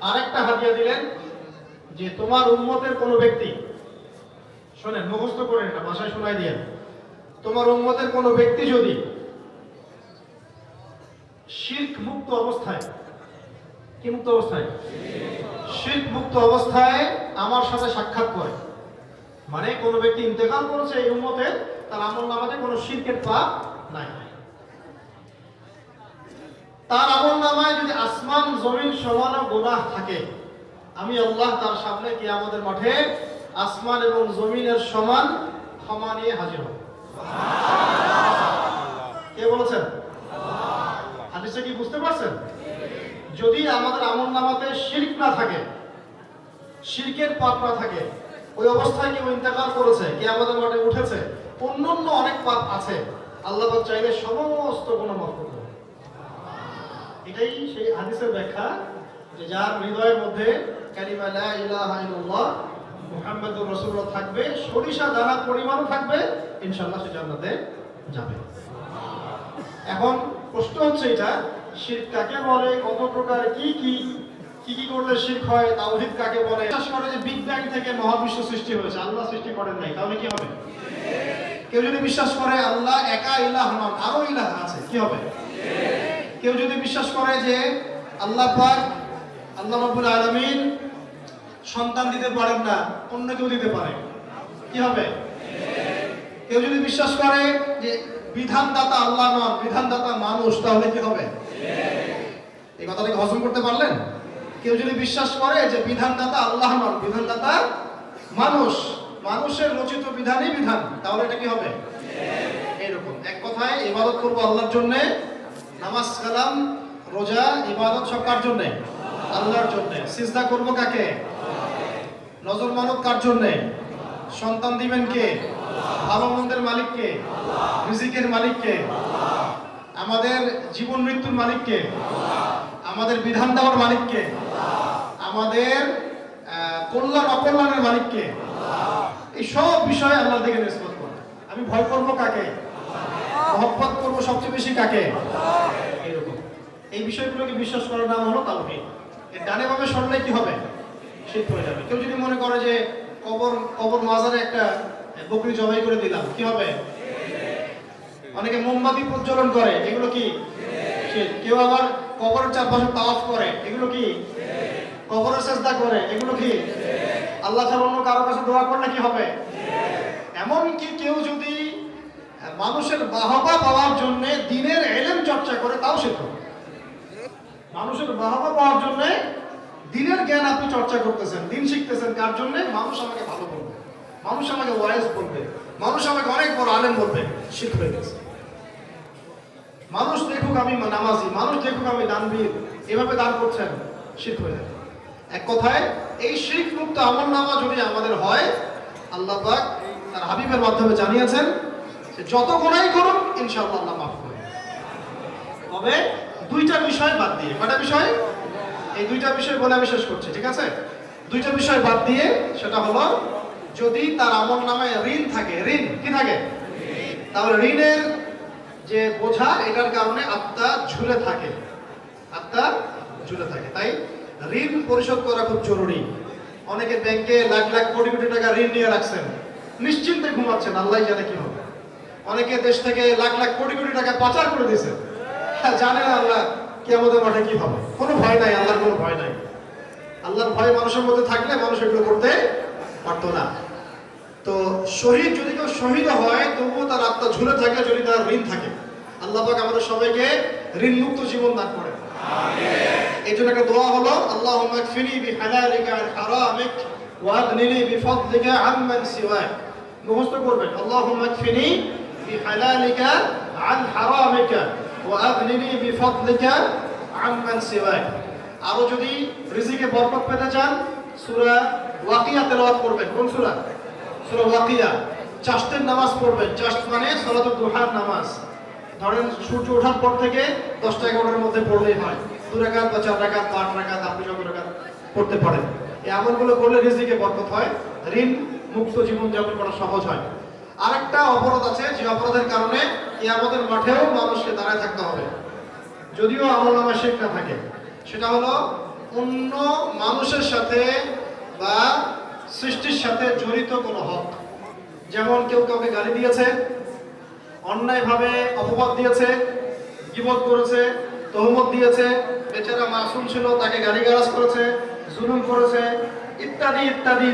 আরেকটা হাদিয়া দিলেন যে তোমার উম্মতের কোনো ব্যক্তি, শোনেন মুখস্থ করে এটা ভাষায় শোনাই দিয়েন, তোমার উম্মতের কোনো ব্যক্তি যদি শিরক মুক্ত অবস্থায়, কি মুক্ত অবস্থায়, শিরক মুক্ত অবস্থায় আমার সাথে সাক্ষাৎ করে, মানে কোনো ব্যক্তি ইন্তেকাল করেছে এই উম্মতের, তার আমলনামাতে কোনো শিরকের পাপ নাই, তার আমলনামায় যদি আসমান জমিন সমান গুনাহ থাকে, আমি আল্লাহ তার সামনে কিয়ামতের মাঠে আসমান এবং জমিনের সমান ক্ষমা নিয়ে হাজির হব। কে বলেছেন? হাদিসে কি বুঝতে পারছেন? যদি আমাদের আমলনামাতে শিরক না থাকে, শিরকের পাপ না থাকে, ওই অবস্থায় কেউ ইন্তেকাল করেছে, কিয়ামতের মাঠে উঠেছে, অন্যান্য অনেক পাপ আছে, আল্লাহ পাক চাইলে সমস্ত গুনাহ মাফ করতে পারেন। এটাই সেই হাদিসের ব্যাখ্যা যে যার হৃদয়ের মধ্যে কালিমা লা ইলাহা ইল্লাল্লাহ মুহাম্মাদুর রাসূলুল্লাহ থাকবে, সরিষা দানা পরিমাণও থাকবে, ইনশাআল্লাহ সে জান্নাতে যাবে। এখন প্রশ্ন হচ্ছে এটা, শিরক কাকে বলে, কত প্রকার, কি কি করলে শিরক হয়, তাওহীদ কাকে বলে? বিশ্বাস করে যে বিগ ব্যাং থেকে মহাবিশ্ব সৃষ্টি হয়েছে, আল্লাহ সৃষ্টি করেন নাই, তাহলে কি হবে? কেউ যদি বিশ্বাস করে আল্লাহ একা ইলাহ নন, আরো ইলাহ আছে, কি হবে? কেউ যদি বিশ্বাস করে যে আল্লাহ পাক, আল্লাহ রাব্বুল আলামিন সন্তান দিতে পারেন না, অন্য কেউ দিতে পারে, কি হবে? কেউ যদি বিশ্বাস করে যে বিধানদাতা আল্লাহ নন, বিধানদাতা মানুষ, তাহলে কি হবে? এই কথাটাকে হজম করতে পারলেন? কেউ যদি বিশ্বাস করে যে বিধানদাতা আল্লাহ নন, বিধানদাতা মানুষ, মানুষের রচিত বিধানই বিধান, তাহলে এটা কি হবে? এইরকম এক কথায় ইবাদত করবো আল্লাহর জন্য, নামাজ কালাম রোজা ইবাদত সব কার জন্য? আল্লাহর জন্য। সিজদা করব কাকে? নজর মানত কার জন্য? সন্তান দিবেন কে? ভালো মন্দের মালিক কে? রিজিকের মালিক কে? আমাদের জীবন মৃত্যুর মালিক কে? আমাদের বিধান দেওয়ার মালিক কে? আমাদের কল্যাণ অকল্যাণের মালিক কে? এই সব বিষয়ে আল্লাহর দিকে নিসবত করব। আমি ভয় করব কাকে? মহব্বত করব সবচেয়ে বেশি কাকে? এরকম এই বিষয়গুলোকে বিশ্বাস করার নাম হলো তাওহীদ। এর ডানে বামে সরলে কি হবে? শিরক হয়ে যাবে। কেউ যদি মনে করে যে কবর মাজারে একটা বকরি জবাই করে দিলাম, কি হবে? অনেকে মোমবাতি প্রজ্বলন করে, এগুলো কি? শিরক। কেউ আবার কবরের চারপাশে তাওয়াফ করে, এগুলো কি? কবরের সিজদা করে, এগুলো কি? আল্লাহ ছাড়া অন্য কারো কাছে দোয়া করলে কি হবে? এমনকি কেউ যদি মানুষের বাহবা পাওয়ার জন্য দ্বীনের ইলম চর্চা করে, তাও শিরক। মানুষের বাহবা পাওয়ার জন্য দ্বীনের জ্ঞান আপনি চর্চা করতেছেন, দ্বীন শিখতেছেন, কার জন্য? মানুষ আমাকে ভালো বলবে, মানুষ আমাকে ওয়াইজ বলবে, মানুষ আমাকে অনেক বড় আলেম বলবে, শিরক হয়ে গেছে। মানুষ দেখুক আমি নামাজি, মানুষ দেখুক আমি দানবীর, এভাবে দান করছেন, শিরক হয়ে যাবে। এক কথায় এই শিরক মুক্ত আমলনামা যদি আমাদের হয়, আল্লাহ পাক তার হাবিবের মাধ্যমে জানিয়েছেন যে যত গুনাহই করুন ইনশাআল্লাহ আল্লাহ মাফ করবেন। তবে দুইটা বিষয় বাদ দিয়ে, কয়টা বিষয়? এই দুইটা বিষয় বলে আমি শেষ করছি, ঠিক আছে? দুইটা বিষয় বাদ দিয়ে, সেটা হলো যদি তার আমলনামায় ঋণ থাকে, ঋণ কি থাকে, তাহলে ঋণের যে বোঝা, এটার কারণে আত্মা ঝুলে থাকে, আত্মা ঝুলে থাকে। তাই ঋণ পরিশোধ করা খুব জরুরি। অনেকে ব্যাংকে লাখ লাখ কোটি কোটি টাকা ঋণ নিয়ে রাখছেন, নিশ্চিন্তে ঘুমাচ্ছেন, আল্লাহ জানে কি হবে। অনেকে দেশ থেকে লাখ লাখ কোটি কোটি টাকা পাচার করে দিয়েছে, জানেন আল্লাহ কিয়ামতের মাঠে কি হবে। কোনো ভয় নাই, আল্লাহর কোনো ভয় নাই। আল্লাহর ভয় মানুষের মধ্যে থাকলে মানুষ এগুলো করতে পারতো না। তো শহীদ, যদি কেউ শহীদ হয় তবুও তার আত্মা ঝুলে থাকে যদি তার ঋণ থাকে। আল্লাহ পাক আমাদের সবাইকে ঋণ মুক্ত জীবন দান করেন। এই জন্য একটা দোয়া হলো, আল্লাহুম্মা কফিনি বিহালালিকা আন হারামিক ওয়া আগনিনি বিফদলিকা আম্মান সিওয়াক। মুখস্থ করবেন, আল্লাহুম্মা কফিনি বিহালালিকা আন হারামিকা ওয়া আগনিনি বিফদলিকা আম্মান সিওয়াক। আরো যদি রিজিকে বরকত পেতে চান, সূরা ওয়াকিয়া তেলাওয়াত করবেন। কোন সূরা? সূরা ওয়াকিয়া। চাশতের নামাজ পড়বেন। চাশত মানে সালাতুদ দুহার নামাজ। ধরেন সূর্য ওঠার পর থেকে 10টা-11টার মধ্যে পড়লেই হয়। 2 রাকাত বা 4 রাকাত বা 8 রাকাত, আপনি যত রাকাত পড়তে পারেন। এই আমলগুলো করলে রিজিকে বরকত হয়, ঋণ মুক্ত জীবন যাপন করা সহজ হয়। আরেকটা অপরাধ আছে, যে অপরাধের কারণে কিয়ামতের মাঠেও মানুষকে দাঁড়ায় থাকতে হবে, যদিও আমলনামায় শিরক না থাকে। সেটা হলো অন্য মানুষের সাথে বা সৃষ্টির সাথে জড়িত কোনো হক। যেমন কেউ কাউকে গালি দিয়েছে, অন্যায়ভাবে অপবাদ দিয়েছে, গীবত করেছে, তহমত দিয়েছে, বেচারা মাসুম ছিল তাকে গালিগালাজ করেছে, জুলুম করেছে, ইত্যাদি ইত্যাদি।